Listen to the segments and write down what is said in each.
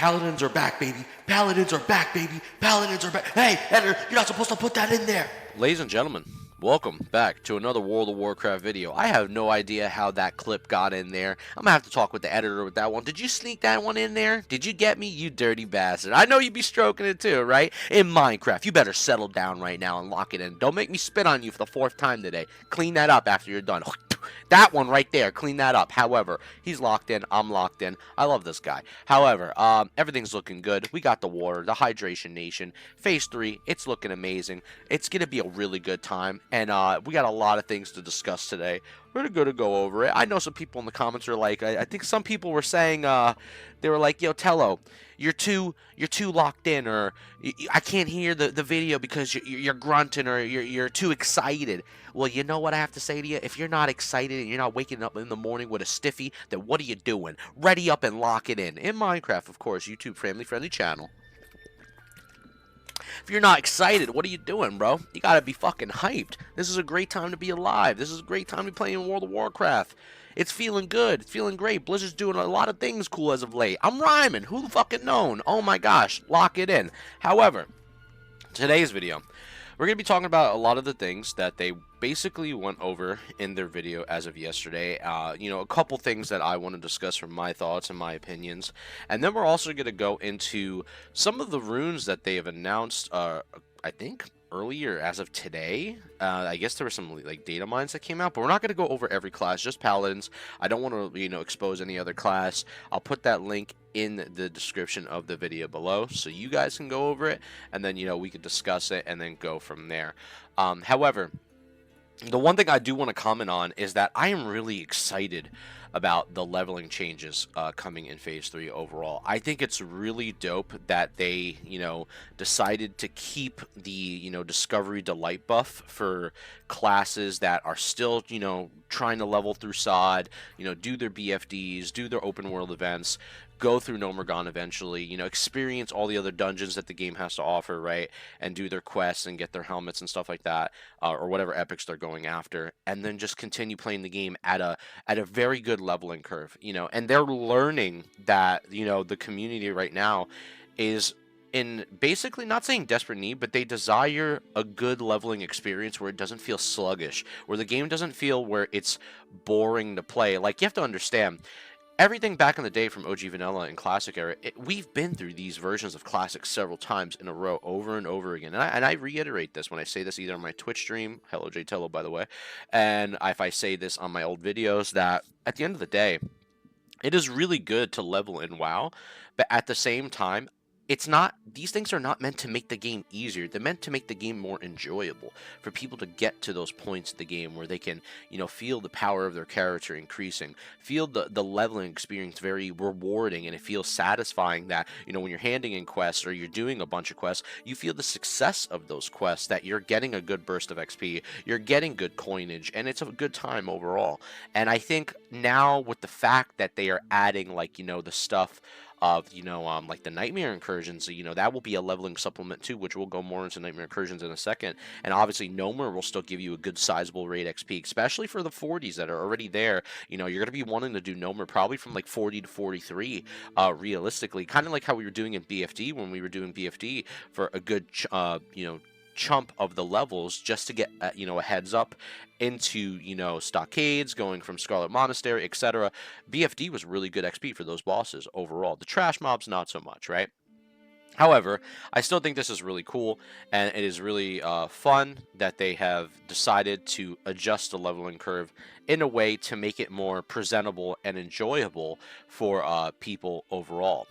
Paladins are back, baby. Paladins are back, baby. Paladins are back. Hey, editor, you're not supposed to put that in there. Ladies and gentlemen, welcome back to another World of Warcraft video. I have no idea how that clip got in there. I'm gonna have to talk with the editor with that one. Did you sneak that one in there? Did you get me, you dirty bastard? I know you'd be stroking it too, right? In Minecraft, you better settle down right now and lock it in. Don't make me spit on you for the 4th time today. Clean that up after you're done. That one right there, clean that up. However, he's locked in, I'm locked in. I love this guy. However, everything's looking good. We got the water, the hydration nation. Phase 3, it's looking amazing. It's going to be a really good time, and we got a lot of things to discuss today. We're going to go over it. I know some people in the comments are like, I think some people were saying, they were like, yo, Tello, you're too locked in, or I can't hear the video because you're grunting, or you're too excited. Well, you know what I have to say to you? If you're not excited and you're not waking up in the morning with a stiffy, then what are you doing? Ready up and lock it in. In Minecraft, of course, YouTube family-friendly channel. If you're not excited, what are you doing, bro? You gotta be fucking hyped. This is a great time to be alive. This is a great time to be playing World of Warcraft. It's feeling good. It's feeling great. Blizzard's doing a lot of things cool as of late. I'm rhyming. Who the fucking known? Oh my gosh. Lock it in. However, today's video, we're going to be talking about a lot of the things that they basically went over in their video as of yesterday. You know, a couple things that I want to discuss from my thoughts and my opinions. And then we're also going to go into some of the runes that they have announced, I think, earlier as of today. I guess there were some like data mines that came out, but we're not going to go over every class, just paladins. I don't want to, you know, expose any other class. I'll put that link in the description of the video below so you guys can go over it, and then, you know, we could discuss it and then go from there. However, the one thing I do want to comment on is that I am really excited about the leveling changes coming in Phase 3 overall. I think it's really dope that they, you know, decided to keep the, you know, Discovery Delight buff for classes that are still, you know, trying to level through SOD, you know, do their BFDs, do their open world events, go through Nomergon eventually, you know, experience all the other dungeons that the game has to offer, right, and do their quests and get their helmets and stuff like that, or whatever epics they're going after, and then just continue playing the game at a very good leveling curve, you know, and they're learning that, you know, the community right now is in basically not saying desperate need, but they desire a good leveling experience where it doesn't feel sluggish, where the game doesn't feel where it's boring to play. Like, you have to understand, everything back in the day from OG Vanilla and Classic era, we've been through these versions of Classic several times in a row, over and over again. And I reiterate this when I say this either on my Twitch stream, hello J Tello by the way, and if I say this on my old videos, that at the end of the day, it is really good to level in WoW, but at the same time, it's not, these things are not meant to make the game easier. They're meant to make the game more enjoyable, for people to get to those points of the game where they can, you know, feel the power of their character increasing, feel the leveling experience very rewarding, and it feels satisfying that, you know, when you're handing in quests or you're doing a bunch of quests, you feel the success of those quests, that you're getting a good burst of XP, you're getting good coinage, and it's a good time overall. And I think now with the fact that they are adding, like, you know, the stuff of, you know, like the Nightmare Incursions, you know, that will be a leveling supplement too, which we'll go more into Nightmare Incursions in a second. And obviously Nomer will still give you a good sizable raid XP, especially for the 40s that are already there. You know, you're going to be wanting to do Nomer probably from like 40 to 43, realistically, kind of like how we were doing in BFD when we were doing BFD for a good, you know, chunk of the levels, just to get, you know, a heads up into, you know, stockades, going from Scarlet Monastery, etc. BFD was really good XP for those bosses overall. The trash mobs, not so much, right? However, I still think this is really cool, and it is really fun that they have decided to adjust the leveling curve in a way to make it more presentable and enjoyable for people overall.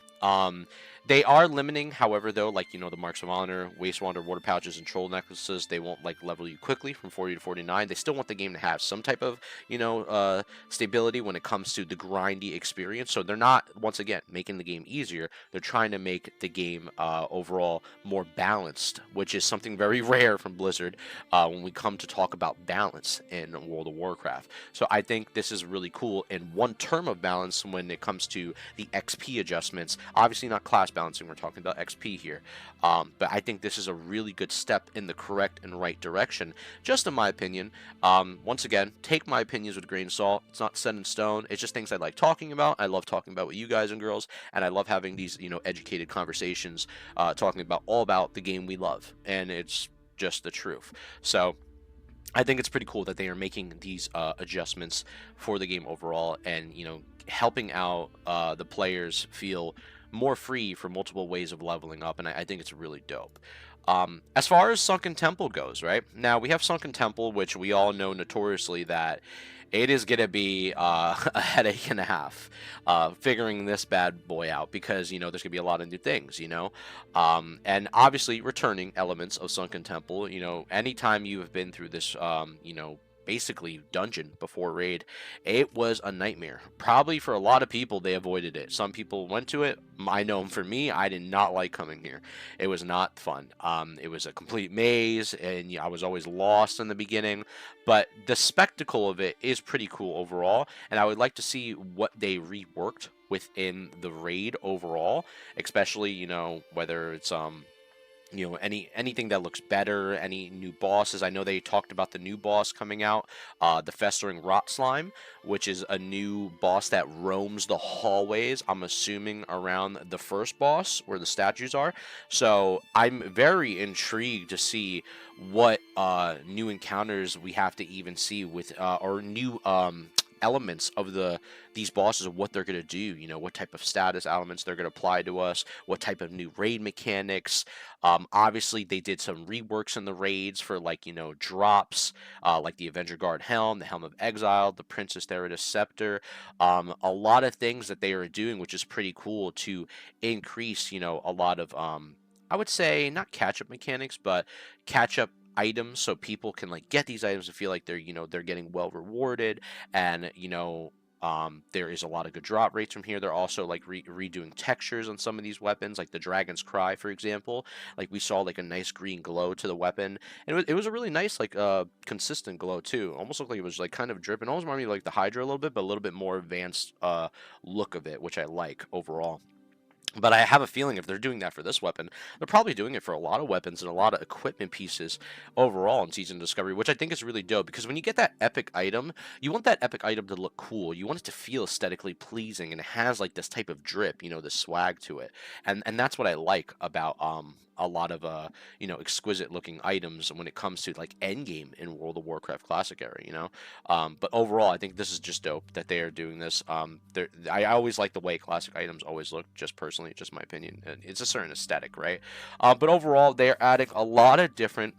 They are limiting, however, though, like, you know, the Marks of Honor, Waste Wander, Water Pouches, and Troll Necklaces, they won't, like, level you quickly from 40 to 49. They still want the game to have some type of, you know, stability when it comes to the grindy experience. So they're not, once again, making the game easier. They're trying to make the game overall more balanced, which is something very rare from Blizzard when we come to talk about balance in World of Warcraft. So I think this is really cool in one term of balance when it comes to the XP adjustments. Obviously not class balancing, we're talking about XP here. But I think this is a really good step in the correct and right direction, just in my opinion. Once again, take my opinions with a grain of salt. It's not set in stone. It's just things I like talking about. I love talking about with you guys and girls, and I love having these, educated conversations, talking about all about the game we love, and it's just the truth. So I think it's pretty cool that they are making these adjustments for the game overall, and helping out the players feel more free for multiple ways of leveling up, and I think it's really dope. As far as Sunken Temple goes, right now we have Sunken Temple, which we all know notoriously that it is gonna be a headache and a half, figuring this bad boy out, because there's gonna be a lot of new things, and obviously returning elements of Sunken Temple. Anytime you have been through this, basically dungeon before raid, it was a nightmare. Probably for a lot of people, they avoided it. Some people went to it. I know for me, I did not like coming here. It was not fun. It was a complete maze, and I was always lost in the beginning. But the spectacle of it is pretty cool overall, and I would like to see what they reworked within the raid overall, especially whether it's anything that looks better, any new bosses. I know they talked about the new boss coming out, the festering rot slime, which is a new boss that roams the hallways, I'm assuming around the first boss where the statues are. So I'm very intrigued to see what new encounters we have to even see with or new elements of these bosses, of what they're going to do, what type of status elements they're going to apply to us, what type of new raid mechanics. Obviously they did some reworks in the raids for, like, drops, like the Avenger Guard helm, the Helm of Exile, the Princess Therida's scepter. A lot of things that they are doing, which is pretty cool, to increase a lot of I would say not catch up mechanics, but catch up items, so people can like get these items and feel like they're getting well rewarded. And there is a lot of good drop rates from here. They're also like redoing textures on some of these weapons, like the Dragon's Cry, for example. Like we saw like a nice green glow to the weapon, and it was a really nice, like consistent glow too. Almost looked like it was like kind of dripping. Almost reminded me of like the Hydra a little bit, but a little bit more advanced look of it, which I like overall. But I have a feeling if they're doing that for this weapon, they're probably doing it for a lot of weapons and a lot of equipment pieces overall in Season Discovery, which I think is really dope, because when you get that epic item, you want that epic item to look cool. You want it to feel aesthetically pleasing, and it has like this type of drip, this swag to it. And that's what I like about a lot of exquisite looking items when it comes to like endgame in World of Warcraft Classic era. But overall, I think this is just dope that they are doing this. I always like the way classic items always look, just personally, just my opinion. It's a certain aesthetic, right? But overall, they're adding a lot of different,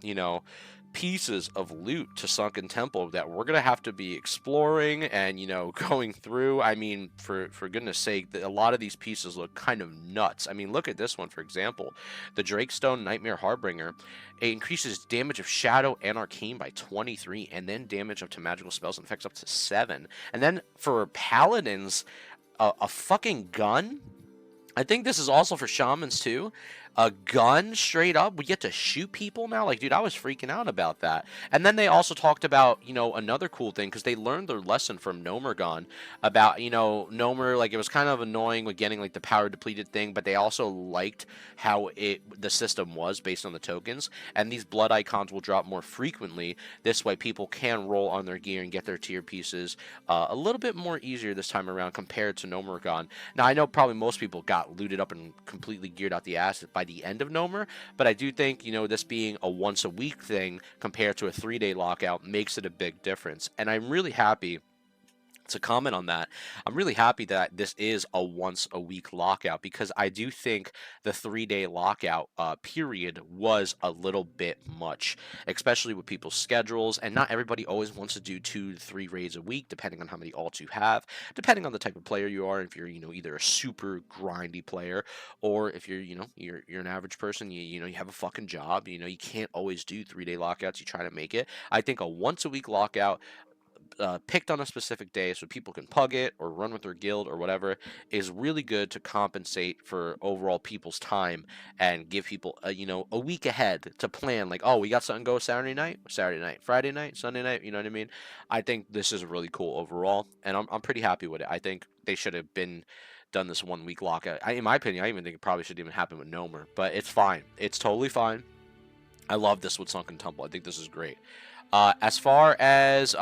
pieces of loot to Sunken Temple that we're gonna have to be exploring and going through. I mean, for goodness sake, a lot of these pieces look kind of nuts. I mean, look at this one, for example, the Drakestone Nightmare Harbinger. It increases damage of shadow and arcane by 23, and then damage up to magical spells and effects up to 7. And then for paladins, a fucking gun. I think this is also for shamans too. A gun, straight up. We get to shoot people now. Like, dude, I was freaking out about that. And then they also talked about, another cool thing, because they learned their lesson from Nomergon about, Nomer, like, it was kind of annoying with getting, like, the power depleted thing, but they also liked how the system was based on the tokens. And these blood icons will drop more frequently. This way, people can roll on their gear and get their tier pieces a little bit more easier this time around compared to Nomergon. Now, I know probably most people got looted up and completely geared out the ass by the end of Nomer, but I do think, this being a once a week thing compared to a 3-day lockout makes it a big difference. And I'm really happy to comment on that. I'm really happy that this is a once a week lockout, because I do think the 3-day lockout period was a little bit much, especially with people's schedules, and not everybody always wants to do 2 to 3 raids a week, depending on how many alts you have, depending on the type of player you are. If you're either a super grindy player, or if you're you're an average person, you have a fucking job, you can't always do 3-day lockouts. You try to make it. I think a once a week lockout, picked on a specific day so people can pug it or run with their guild or whatever, is really good to compensate for overall people's time, and give people a week ahead to plan, like, oh, we got something go Saturday night, Friday night, Sunday night. You know what I mean? I think this is really cool overall, and I'm pretty happy with it. I think they should have been done this 1 week lock. In my opinion, I even think it probably should even happen with Nomer, but it's fine. It's totally fine. I love this with Sunken Temple. I think this is great. As far as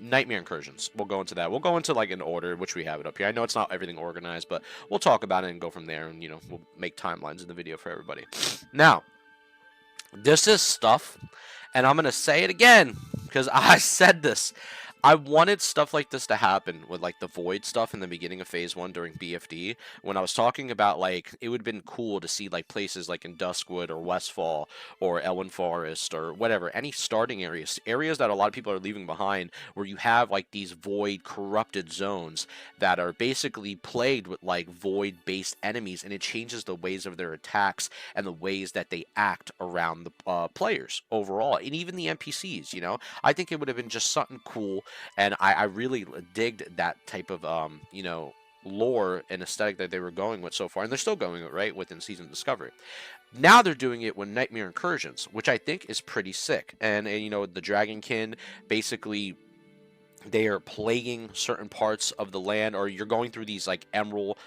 Nightmare Incursions, we'll go into that. We'll go into like an order, which we have it up here. I know it's not everything organized, but we'll talk about it and go from there, and we'll make timelines in the video for everybody. Now, this is stuff, and I'm gonna say it again because I said this. I wanted stuff like this to happen with like the Void stuff in the beginning of Phase 1 during BFD. When I was talking about like it would have been cool to see like places like in Duskwood or Westfall or Elwyn Forest or whatever, any starting areas that a lot of people are leaving behind, where you have like these Void corrupted zones that are basically plagued with like Void based enemies, and it changes the ways of their attacks and the ways that they act around the players overall, and even the NPCs. I think it would have been just something cool. And I really digged that type of, lore and aesthetic that they were going with so far. And they're still going with, right, within Season Discovery. Now they're doing it with Nightmare Incursions, which I think is pretty sick. And the Dragonkin, basically, they are plaguing certain parts of the land, or you're going through these, like, emerald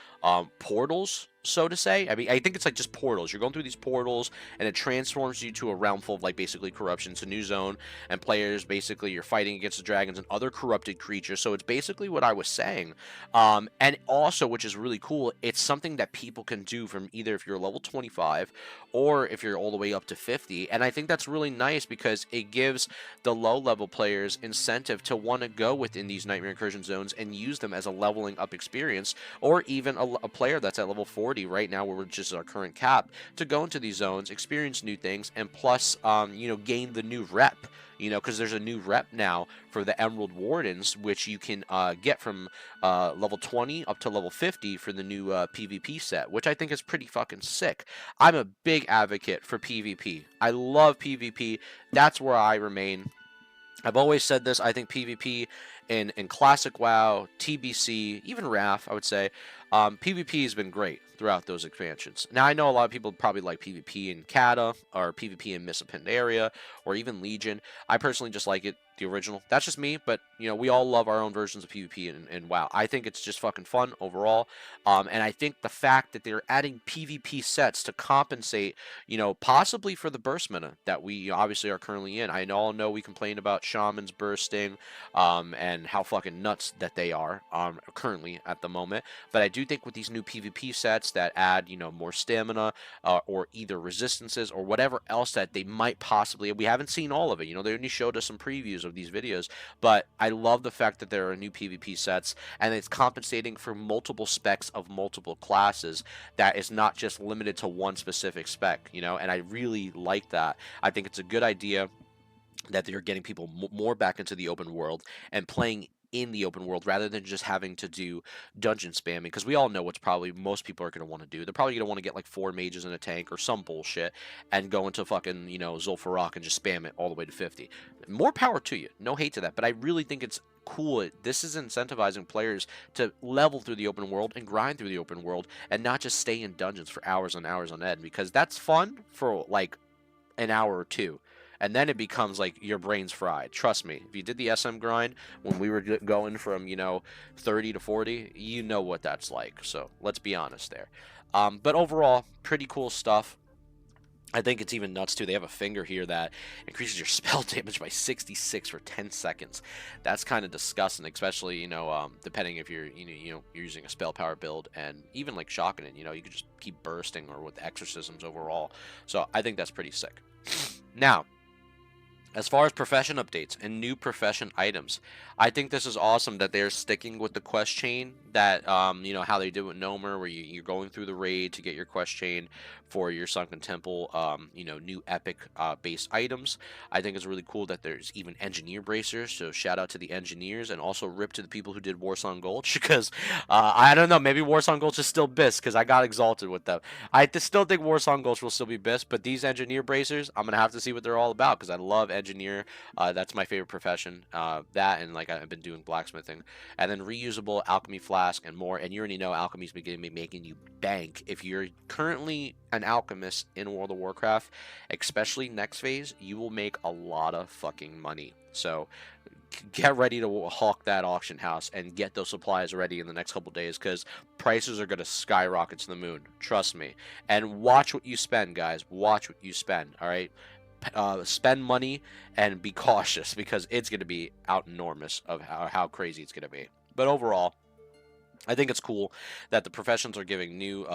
portals, so to say. I mean, I think it's like just portals. You're going through these portals, and it transforms you to a realm full of like basically corruption. It's a new zone, and players basically you're fighting against the dragons and other corrupted creatures. So it's basically what I was saying. And also, which is really cool, it's something that people can do from either if you're level 25 or if you're all the way up to 50. And I think that's really nice because it gives the low level players incentive to want to go within these Nightmare Incursion zones and use them as a leveling up experience, or even a player that's at level 40 right now, which is our current cap, to go into these zones, experience new things, and plus, gain the new rep. Because there's a new rep now for the Emerald Wardens, which you can get from level 20 up to level 50 for the new PvP set, which I think is pretty fucking sick. I'm a big advocate for PvP. I love PvP. That's where I remain. I've always said this. I think PvP in Classic WoW, TBC, even Wrath, I would say, PvP has been great throughout those expansions. Now, I know a lot of people probably like PvP in Kata, or PvP in Missa Pandaria, or even Legion. I personally just like it, the original. That's just me, but, we all love our own versions of PvP in WoW. I think it's just fucking fun overall, and I think the fact that they're adding PvP sets to compensate, possibly for the burst meta that we obviously are currently in. I all know we complain about shamans bursting, and how fucking nuts that they are, currently at the moment, but I do think with these new PvP sets that add, more stamina, or either resistances or whatever else that they might possibly, we haven't seen all of it, they only showed us some previews of these videos, but I love the fact that there are new PvP sets, and it's compensating for multiple specs of multiple classes, that is not just limited to one specific spec, and I really like that. I think it's a good idea that they're getting people more back into the open world and playing in the open world rather than just having to do dungeon spamming, because we all know what's probably most people are going to want to do. They're probably going to want to get like 4 mages in a tank or some bullshit and go into fucking, Zul'Farrak and just spam it all the way to 50. More power to you. No hate to that, but I really think it's cool. This is incentivizing players to level through the open world and grind through the open world and not just stay in dungeons for hours and hours on end, because that's fun for like an hour or two. And then it becomes like your brain's fried. Trust me, if you did the SM grind when we were going from, 30 to 40, you know what that's like. So let's be honest there. But overall, pretty cool stuff. I think it's even nuts too. They have a finger here that increases your spell damage by 66 for 10 seconds. That's kind of disgusting, especially depending if you're you're using a spell power build, and even like shocking it. You could just keep bursting, or with exorcisms overall. So I think that's pretty sick. Now, as far as profession updates and new profession items, I think this is awesome that they're sticking with the quest chain that, how they did with Nomer, where you're going through the raid to get your quest chain for your Sunken Temple, new epic base items. I think it's really cool that there's even engineer bracers, so shout out to the engineers, and also rip to the people who did Warsong Gulch, because I don't know, maybe Warsong Gulch is still BIS, because I got exalted with them. I still think Warsong Gulch will still be BIS, but these engineer bracers, I'm going to have to see what they're all about, because I love engineer engineer. That's my favorite profession. That and like I've been doing blacksmithing, and then reusable alchemy flask and more. And you already know alchemy's beginning to be making you bank. If you're currently an alchemist in World of Warcraft, especially next phase, you will make a lot of fucking money. So get ready to hawk that auction house and get those supplies ready in the next couple days, because prices are going to skyrocket to the moon. Trust me. And watch what you spend, guys. Watch what you spend. All right. Spend money and be cautious, because it's going to be out enormous of how crazy it's going to be. But overall, I think it's cool that the professions are giving new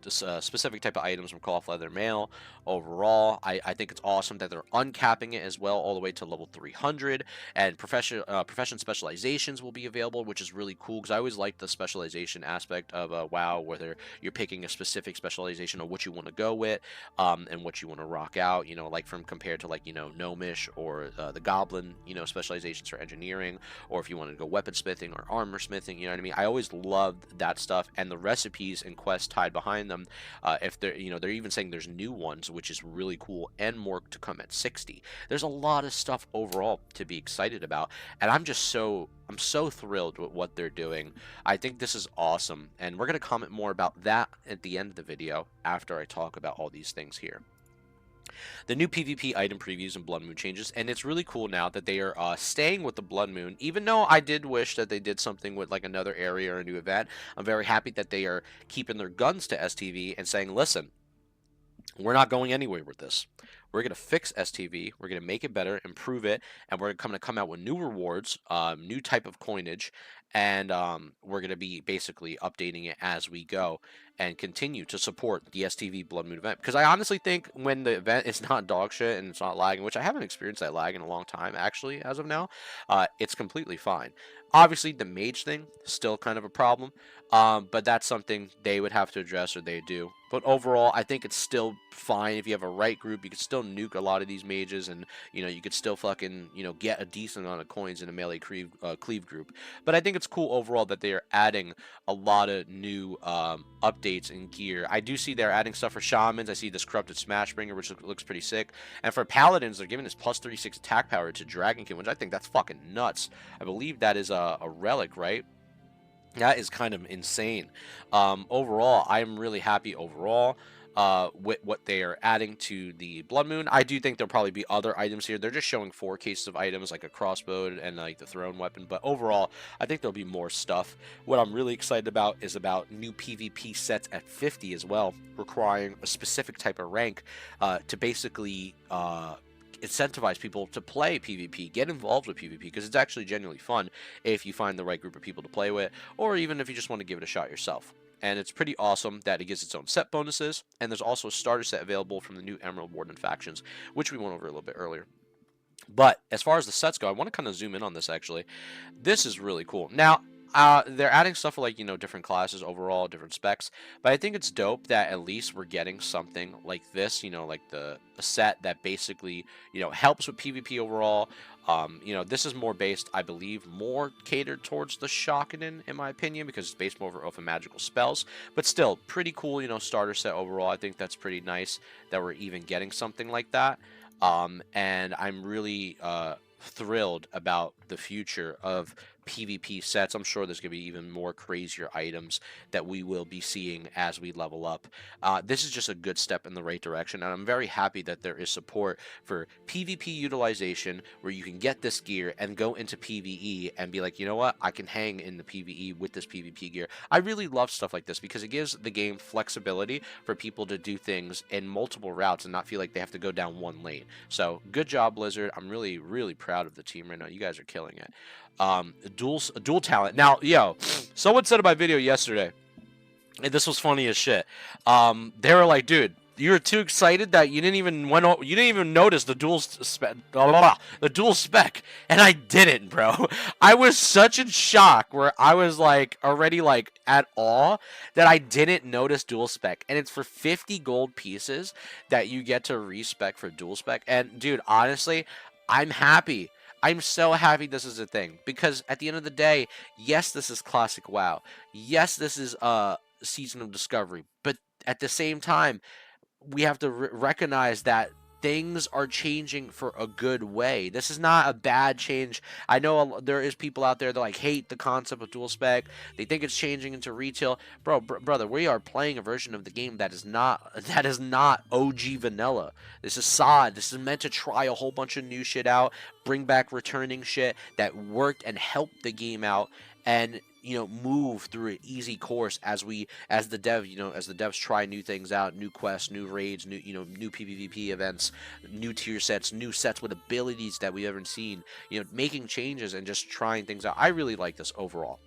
specific type of items from cloth, leather, mail. Overall, I think it's awesome that they're uncapping it as well, all the way to level 300. And profession specializations will be available, which is really cool, because I always like the specialization aspect of WoW, whether you're picking a specific specialization of what you want to go with, and what you want to rock out. You know, like from compared to like gnomish or the goblin, specializations for engineering, or if you want to go weaponsmithing or armor smithing. You know what I mean? I always love that stuff, and the recipes and quests tied behind them. If they're they're even saying there's new ones, which is really cool, and more to come at 60. There's a lot of stuff overall to be excited about, and I'm so thrilled with what they're doing. I think this is awesome, and we're going to comment more about that at the end of the video after I talk about all these things here. The new PvP item previews and Blood Moon changes, and it's really cool now that they are staying with the Blood Moon, even though I did wish that they did something with like another area or a new event. I'm very happy that they are keeping their guns to STV and saying, listen, we're not going anywhere with this. We're going to fix STV, we're going to make it better, improve it, and we're going to come out with new rewards, new type of coinage, and we're going to be basically updating it as we go and continue to support the STV Blood Moon event. Because I honestly think when the event is not dog shit and it's not lagging, which I haven't experienced that lag in a long time actually as of now, it's completely fine. Obviously, the mage thing still kind of a problem, but that's something they would have to address, or they do. But overall, I think it's still fine if you have a right group. You could still nuke a lot of these mages, and you could still fucking get a decent amount of coins in a melee cleave group. But I think it's cool overall that they are adding a lot of new updates and gear. I do see they're adding stuff for shamans. I see this corrupted smashbringer, which looks pretty sick. And for paladins, they're giving this plus 36 attack power to dragonkin, which I think that's fucking nuts. I believe that is a relic, right? That is kind of insane. Overall, I'm really happy overall with what they are adding to the Blood Moon. I do think there'll probably be other items here. They're just showing 4 cases of items, like a crossbow and like the thrown weapon. But overall, I think there'll be more stuff. What I'm really excited about is about new PvP sets at 50 as well, requiring a specific type of rank to basically incentivize people to play PvP, get involved with PvP, because it's actually genuinely fun if you find the right group of people to play with, or even if you just want to give it a shot yourself. And it's pretty awesome that it gives its own set bonuses, and there's also a starter set available from the new Emerald Warden factions, which we went over a little bit earlier. But as far as the sets go, I want to kind of zoom in on this actually. This is really cool. Now, they're adding stuff like, different classes overall, different specs, but I think it's dope that at least we're getting something like this, like a set that basically, helps with PvP overall. This is more based, I believe, more catered towards the Shakanin, in my opinion, because it's based more off of magical spells, but still, pretty cool, starter set overall. I think that's pretty nice that we're even getting something like that, and I'm really, thrilled about the future of PvP sets. I'm sure there's going to be even more crazier items that we will be seeing as we level up. This is just a good step in the right direction, and I'm very happy that there is support for PvP utilization, where you can get this gear and go into PvE and be like, you know what, I can hang in the PvE with this PvP gear. I really love stuff like this because it gives the game flexibility for people to do things in multiple routes and not feel like they have to go down one lane. So good job, Blizzard. I'm really, really proud of the team right now. You guys are killing it. Dual talent. Now, someone said in my video yesterday, and this was funny as shit. They were like, dude, you were too excited that you didn't even notice the dual spec, and I didn't, bro. I was such in shock where I was like already like at awe that I didn't notice dual spec, and it's for 50 gold pieces that you get to respec for dual spec. And dude, honestly, I'm happy. I'm so happy this is a thing, because at the end of the day, yes, this is classic WoW. Yes, this is Season of Discovery, but at the same time, we have to recognize that things are changing for a good way. This is not a bad change. I know there is people out there that like hate the concept of dual spec. They think it's changing into retail. Brother, we are playing a version of the game that is not OG vanilla. This is SOD. This is meant to try a whole bunch of new shit out, bring back returning shit that worked and helped the game out, and move through an easy course as the devs try new things out, new quests, new raids, new PvP events, new tier sets, new sets with abilities that we haven't seen, making changes and just trying things out. I really like this overall.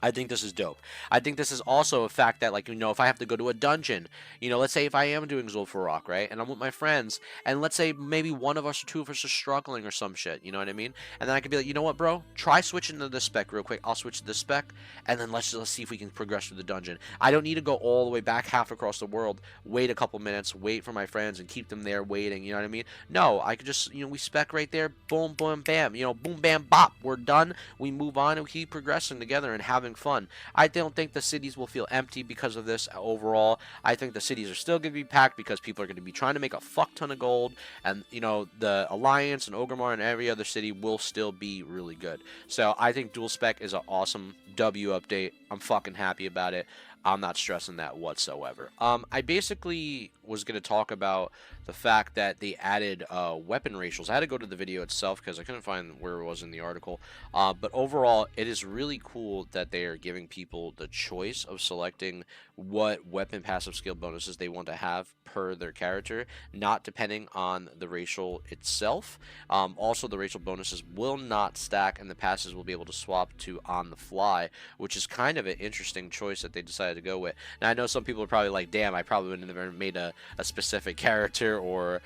I think this is dope. I think this is also a fact that, like, if I have to go to a dungeon, let's say if I am doing Zul'Farrak, right, and I'm with my friends, and let's say maybe one of us or two of us are struggling or some shit, you know what I mean? And then I could be like, you know what, bro? Try switching to the spec real quick. I'll switch to the spec, and then let's see if we can progress through the dungeon. I don't need to go all the way back half across the world, wait a couple minutes, wait for my friends, and keep them there waiting, you know what I mean? No, I could just, we spec right there, boom, boom, bam, boom, bam, bop, we're done. We move on and we keep progressing together and having fun. I don't think the cities will feel empty because of this overall. I think the cities are still going to be packed because people are going to be trying to make a fuck ton of gold, and the Alliance and Orgrimmar and every other city will still be really good. So I think dual spec is an awesome W update. I'm fucking happy about it. I'm not stressing that whatsoever. I basically was going to talk about the fact that they added weapon racials. I had to go to the video itself because I couldn't find where it was in the article. But overall, it is really cool that they are giving people the choice of selecting what weapon passive skill bonuses they want to have per their character, not depending on the racial itself. Also, the racial bonuses will not stack, and the passes will be able to swap to on the fly, which is kind of an interesting choice that they decided to go with. Now, I know some people are probably like, damn, I probably would have never made a specific character or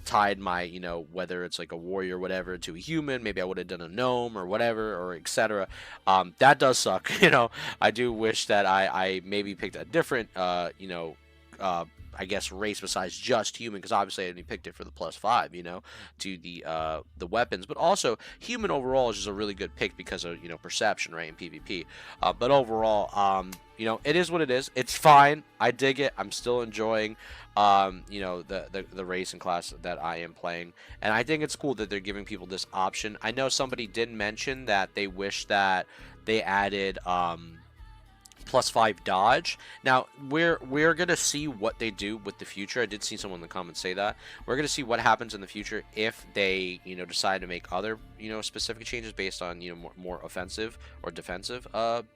tied my, whether it's like a warrior or whatever, to a human. Maybe I would have done a gnome or whatever, or etc. That does suck. I do wish that I maybe picked a different, I guess, race besides just human, because obviously I only picked it for the +5, to the weapons. But also, human overall is just a really good pick because of, perception, right, in PvP. But overall, it is what it is. It's fine. I dig it. I'm still enjoying, the race and class that I am playing. And I think it's cool that they're giving people this option. I know somebody did mention that they wish that they added, +5 dodge. Now we're gonna see what they do with the future. I did see someone in the comments say that we're gonna see what happens in the future if they decide to make other specific changes based on more offensive or defensive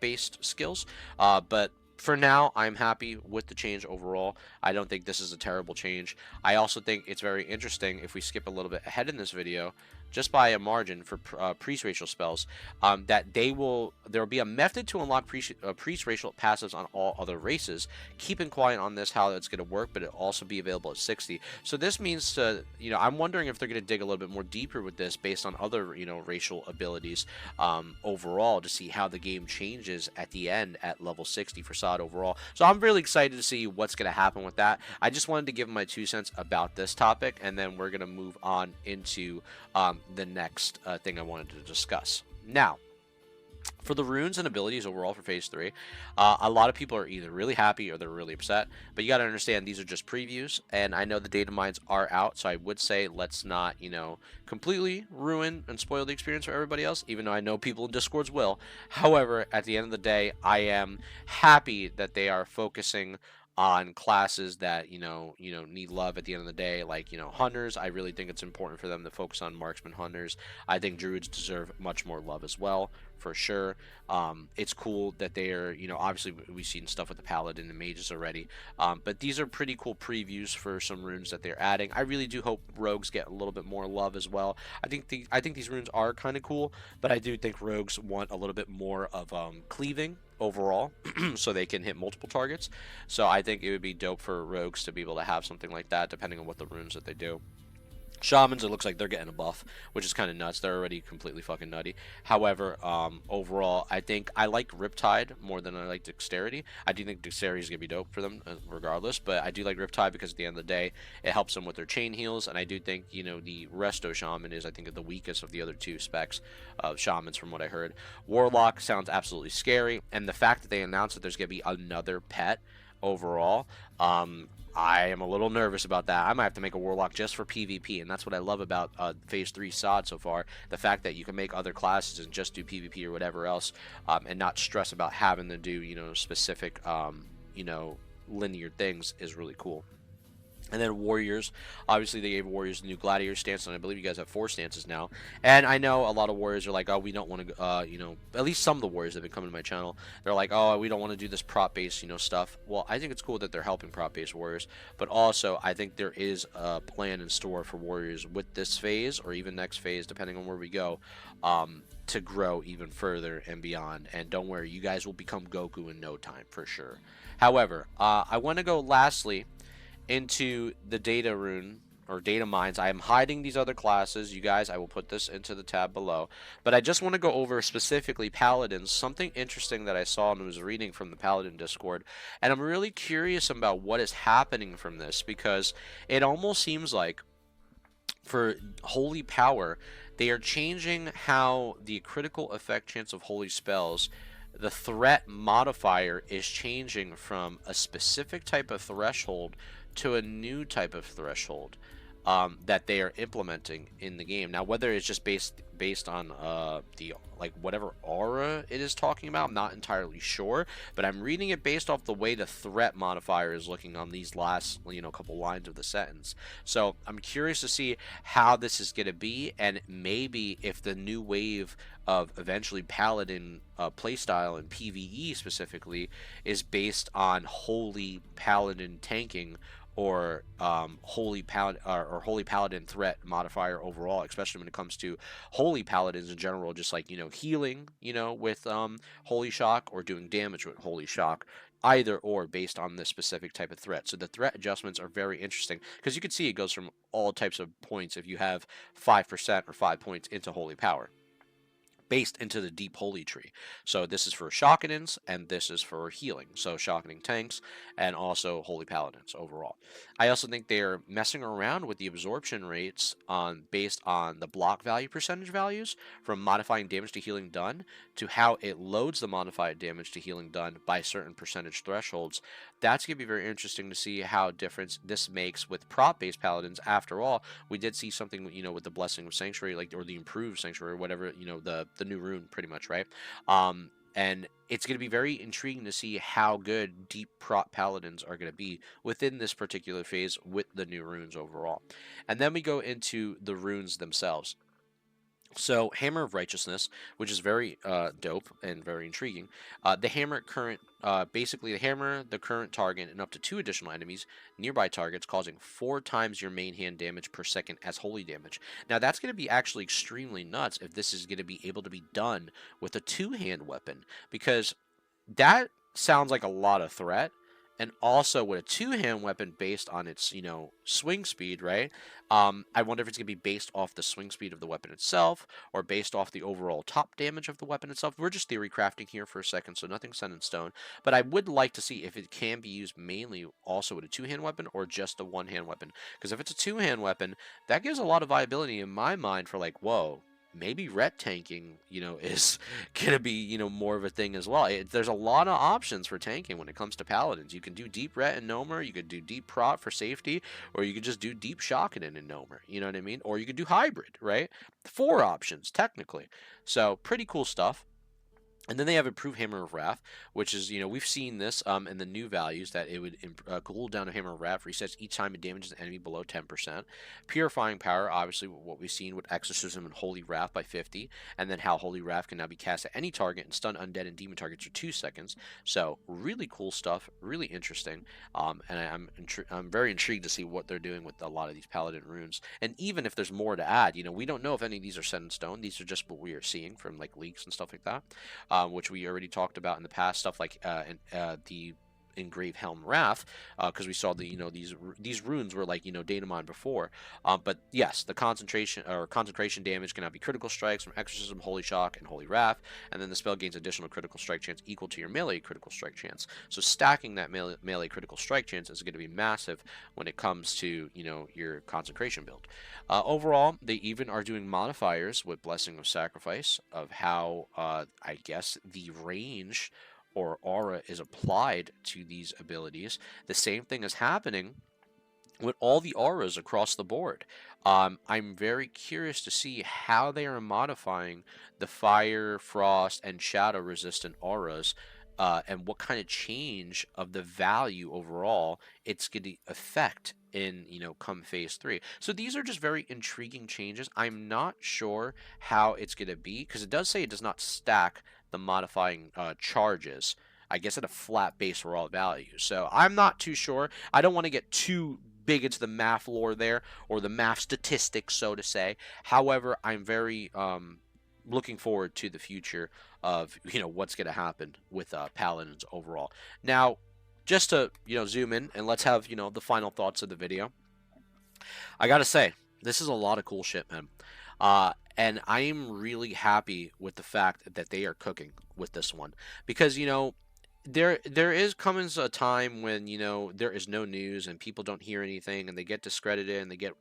based skills. But for now, I'm happy with the change overall. I don't think this is a terrible change. I also think it's very interesting, if we skip a little bit ahead in this video, just by a margin, for priest racial spells, that there will be a method to unlock priest racial passives on all other races. Keeping quiet on this, how it's going to work, but it'll also be available at 60. So this means I'm wondering if they're going to dig a little bit more deeper with this based on other racial abilities overall, to see how the game changes at the end at level 60 for SOD overall. So I'm really excited to see what's going to happen with that. I just wanted to give my 2 cents about this topic, and then we're going to move on into the next thing I wanted to discuss. Now, for the runes and abilities overall for Phase 3, a lot of people are either really happy or they're really upset. But you got to understand, these are just previews, and I know the data mines are out, so I would say let's not, completely ruin and spoil the experience for everybody else, even though I know people in Discords will. However, at the end of the day, I am happy that they are focusing on classes that need love at the end of the day, like hunters. I really think it's important for them to focus on marksman hunters. I think druids deserve much more love as well, for sure. It's cool that they're obviously we've seen stuff with the paladin and mages already, but these are pretty cool previews for some runes that they're adding. I really do hope rogues get a little bit more love as well. I think these runes are kind of cool, but I do think rogues want a little bit more of cleaving overall, so they can hit multiple targets. So I think it would be dope for rogues to be able to have something like that, depending on what the runes that they do. Shamans, it looks like they're getting a buff, which is kind of nuts. They're already completely fucking nutty. However, overall, I think I like Riptide more than I like Dexterity. I do think Dexterity is going to be dope for them regardless, but I do like Riptide because at the end of the day, it helps them with their chain heals, and I do think, the Resto Shaman is, I think, the weakest of the other 2 specs of Shamans from what I heard. Warlock sounds absolutely scary, and the fact that they announced that there's going to be another pet overall. I am a little nervous about that. I might have to make a warlock just for PvP, and that's what I love about Phase 3 SOD so far. The fact that you can make other classes and just do PvP or whatever else, and not stress about having to do, specific, linear things is really cool. And then Warriors, obviously they gave Warriors a new Gladiator stance, and I believe you guys have 4 stances now. And I know a lot of Warriors are like, oh, we don't want to, at least some of the Warriors that have been coming to my channel, they're like, oh, we don't want to do this prop-based, stuff. Well, I think it's cool that they're helping prop-based Warriors, but also I think there is a plan in store for Warriors with this phase, or even next phase, depending on where we go, to grow even further and beyond. And don't worry, you guys will become Goku in no time, for sure. However, I want to go lastly into the data rune or data mines. I am hiding these other classes, you guys. I will put this into the tab below, but I just want to go over specifically Paladins. Something interesting that I saw and was reading from the Paladin Discord, and I'm really curious about what is happening from this, because it almost seems like for holy power they are changing how the critical effect chance of holy spells, the threat modifier is changing from a specific type of threshold to a new type of threshold that they are implementing in the game. Now, whether it's just based on the whatever aura it is talking about, I'm not entirely sure, but I'm reading it based off the way the threat modifier is looking on these last couple lines of the sentence. So I'm curious to see how this is going to be, and maybe if the new wave of eventually Paladin playstyle and PvE specifically is based on holy Paladin tanking, or holy paladin threat modifier overall, especially when it comes to holy paladins in general, just like healing with holy shock, or doing damage with holy shock, either or based on this specific type of threat. So the threat adjustments are very interesting, because you can see it goes from all types of points if you have 5% or 5 points into holy power, based into the deep holy tree. So this is for Shockenins, and this is for healing. So Shockening tanks and also holy paladins overall. I also think they're messing around with the absorption rates based on the block value percentage values, from modifying damage to healing done to how it loads the modified damage to healing done by certain percentage thresholds. That's going to be very interesting to see how difference this makes with prop-based paladins. After all, we did see something, with the blessing of sanctuary, or the improved sanctuary, or whatever, the new rune, pretty much, right? And it's going to be very intriguing to see how good deep prop paladins are going to be within this particular phase with the new runes overall. And then we go into the runes themselves. So, Hammer of Righteousness, which is very dope and very intriguing. The hammer basically the hammer, the current target, and up to 2 additional enemies, nearby targets, causing 4 times your main hand damage per second as holy damage. Now, that's going to be actually extremely nuts if this is going to be able to be done with a 2-hand weapon, because that sounds like a lot of threat. And also with a 2-hand weapon based on its, swing speed, right? I wonder if it's going to be based off the swing speed of the weapon itself, or based off the overall top damage of the weapon itself. We're just theory crafting here for a second, so nothing's set in stone. But I would like to see if it can be used mainly also with a 2-hand weapon, or just a 1-hand weapon. Because if it's a 2-hand weapon, that gives a lot of viability in my mind for whoa, maybe ret tanking, is gonna be, more of a thing as well. There's a lot of options for tanking when it comes to paladins. You can do deep ret and Nomer, you could do deep prot for safety, or you could just do deep shocking in Nomer, you know what I mean? Or you could do hybrid, right? 4 options, technically. So, pretty cool stuff. And then they have Improved Hammer of Wrath, which is, we've seen this in the new values, that it would cool down a Hammer of Wrath, resets each time it damages an enemy below 10%. Purifying Power, obviously what we've seen with Exorcism and Holy Wrath by 50, and then how Holy Wrath can now be cast at any target and stun undead and demon targets for 2 seconds. So really cool stuff, really interesting, and I'm very intrigued to see what they're doing with a lot of these Paladin runes. And even if there's more to add, we don't know if any of these are set in stone. These are just what we are seeing from leaks and stuff like that. Which we already talked about in the past, stuff like the Engraved Helm Wrath, because we saw the these runes were Datamined before. But yes, the concentration or consecration damage can now be critical strikes from Exorcism, Holy Shock, and Holy Wrath, and then the spell gains additional critical strike chance equal to your melee critical strike chance. So stacking that melee critical strike chance is going to be massive when it comes to your consecration build. Overall, they even are doing modifiers with Blessing of Sacrifice of how I guess the range or aura is applied to these abilities, the same thing is happening with all the auras across the board. I'm very curious to see how they are modifying the fire, frost, and shadow resistant auras, and what kind of change of the value overall it's going to affect in, come phase 3. So these are just very intriguing changes. I'm not sure how it's going to be, because it does say it does not stack the modifying charges, I guess, at a flat base for all values. So I'm not too sure. I don't want to get too big into the math lore there, or the math statistics, so to say. However, I'm very looking forward to the future of what's going to happen with Paladins overall. Now, just to zoom in and let's have the final thoughts of the video. I gotta say, this is a lot of cool shit, man. And I am really happy with the fact that they are cooking with this one, because there is coming a time when there is no news and people don't hear anything and they get discredited and they get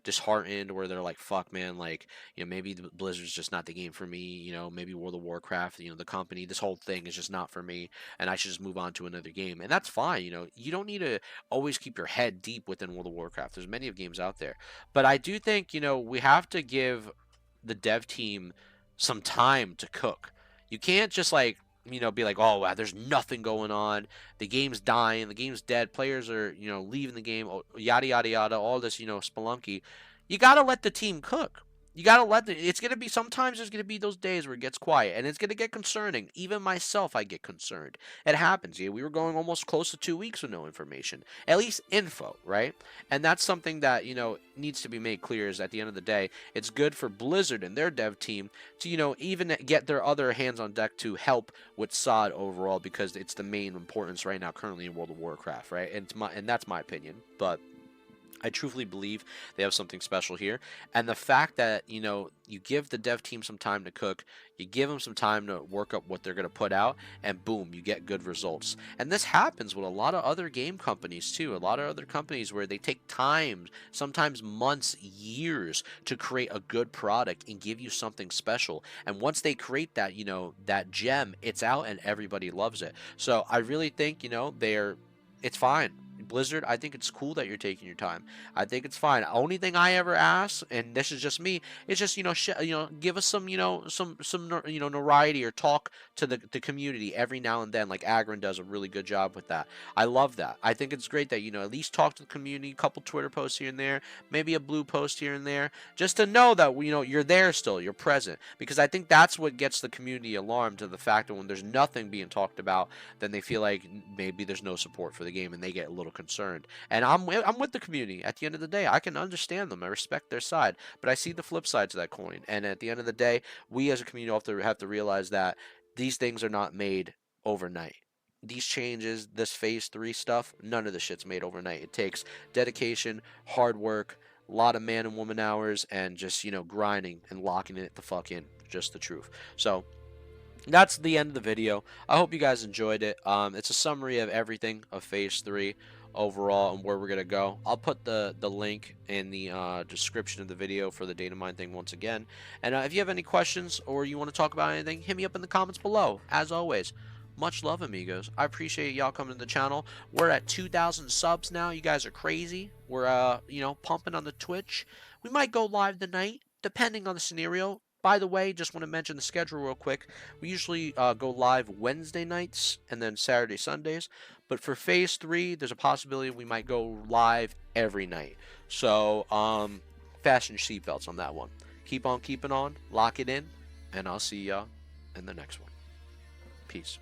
disheartened, where they're like, fuck, man, like, maybe Blizzard's just not the game for me, maybe World of Warcraft, the company, this whole thing is just not for me, and I should just move on to another game. And that's fine. You don't need to always keep your head deep within World of Warcraft. There's many of games out there, but I do think we have to give the dev team some time to cook. You can't just like be like, oh wow, there's nothing going on, the game's dying, the game's dead, players are leaving the game, yada yada yada, all this spelunky. You gotta let the team cook. You gotta let it's gonna be, sometimes there's gonna be those days where it gets quiet and it's gonna get concerning. Even myself, I get concerned. It happens. Yeah, we were going almost close to 2 weeks with no information, at least info, right? And that's something that needs to be made clear, is at the end of the day, it's good for Blizzard and their dev team to even get their other hands on deck to help with SOD overall, because it's the main importance right now currently in World of Warcraft, right? And that's my opinion, but I truthfully believe they have something special here. And the fact that, you give the dev team some time to cook, you give them some time to work up what they're going to put out, and boom, you get good results. And this happens with a lot of other game companies too. A lot of other companies where they take time, sometimes months, years, to create a good product and give you something special. And once they create that, that gem, it's out and everybody loves it. So I really think, it's fine. Blizzard, I think it's cool that you're taking your time. I think it's fine. Only thing I ever ask, and this is just me, is just give us some notoriety, or talk to the community every now and then. Like Agron does a really good job with that. I love that. I think it's great that at least talk to the community, a couple Twitter posts here and there, maybe a blue post here and there, just to know that you're there still, you're present. Because I think that's what gets the community alarmed, to the fact that when there's nothing being talked about, then they feel like maybe there's no support for the game, and they get a little concerned. And I'm with the community. At the end of the day, I can understand them. I respect their side, but I see the flip side to that coin. And at the end of the day, we as a community have to realize that these things are not made overnight. These changes, this phase 3 stuff, none of the shit's made overnight. It takes dedication, hard work, a lot of man and woman hours, and just grinding and locking it the fuck in. Just the truth. So that's the end of the video. I hope you guys enjoyed it. It's a summary of everything of phase 3 overall and where we're gonna go. I'll put the link in the description of the video for the Datamined thing once again. And if you have any questions or you want to talk about anything, hit me up in the comments below. As always, much love, amigos. I appreciate y'all coming to the channel. We're at 2,000 subs now. You guys are crazy. We're pumping on the Twitch. We might go live tonight, depending on the scenario. By the way, just want to mention the schedule real quick. We usually go live Wednesday nights and then Saturday, Sundays. But for phase 3, there's a possibility we might go live every night. So fasten your seatbelts on that one. Keep on keeping on, lock it in, and I'll see y'all in the next one. Peace.